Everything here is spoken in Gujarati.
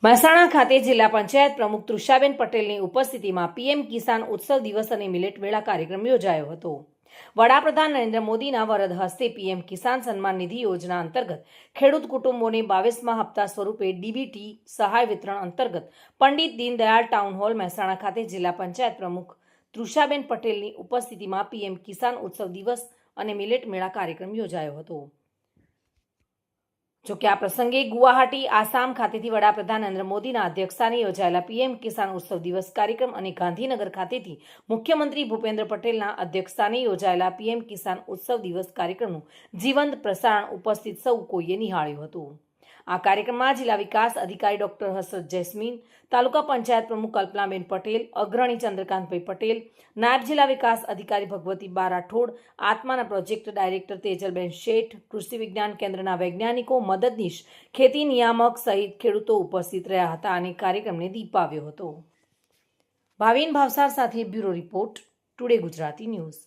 મહેસાણા ખાતે જિલ્લા પંચાયત પ્રમુખ તૃષાબેન પટેલની ઉપસ્થિતિમાં પીએમ કિસાન ઉત્સવ દિવસ અને મિલેટ મેળા કાર્યક્રમ યોજાયો હતો। વડાપ્રધાન નરેન્દ્ર મોદીના વરદ હસ્તે પીએમ કિસાન સન્માન નિધિ યોજના અંતર્ગત ખેડૂત કુટુંબોને 22મા હપ્તા સ્વરૂપે ડીબીટી સહાય વિતરણ અંતર્ગત પંડિત દીનદયાળ ટાઉન હોલ મહેસાણા ખાતે જિલ્લા પંચાયત પ્રમુખ તૃષાબેન પટેલની ઉપસ્થિતિમાં પીએમ કિસાન ઉત્સવ દિવસ અને મિલેટ મેળા કાર્યક્રમ યોજાયો હતો। જોકે આ પ્રસંગે ગુવાહાટી આસામ ખાતેથી વડાપ્રધાન નરેન્દ્ર મોદીના અધ્યક્ષસ્થાને યોજાયેલા પીએમ કિસાન ઉત્સવ દિવસ કાર્યક્રમ અને ગાંધીનગર ખાતેથી મુખ્યમંત્રી ભૂપેન્દ્ર પટેલના અધ્યક્ષસ્થાને યોજાયેલા પીએમ કિસાન ઉત્સવ દિવસ કાર્યક્રમનું જીવંત પ્રસારણ ઉપસ્થિત સૌ કોઈએ નિહાળ્યું હતું। આ કાર્યક્રમમાં જિલ્લા વિકાસ અધિકારી ડોક્ટર હસરત જૈસ્મીન, તાલુકા પંચાયત પ્રમુખ કલ્પનાબેન પટેલ, અગ્રણી ચંદ્રકાંતભાઈ પટેલ, નાયબ જિલ્લા વિકાસ અધિકારી ભગવતી બા રાઠોડ, આત્માના પ્રોજેક્ટ ડાયરેક્ટર તેજલબેન શેઠ, કૃષિ વિજ્ઞાન કેન્દ્રના વૈજ્ઞાનિકો, મદદનીશ, ખેતી નિયામક સહિત ખેડૂતો ઉપસ્થિત રહ્યા હતા અને કાર્યક્રમને દીપાવ્યો હતો। ભાવિન ભાવસાર સાથે bureau report, today Gujarati news.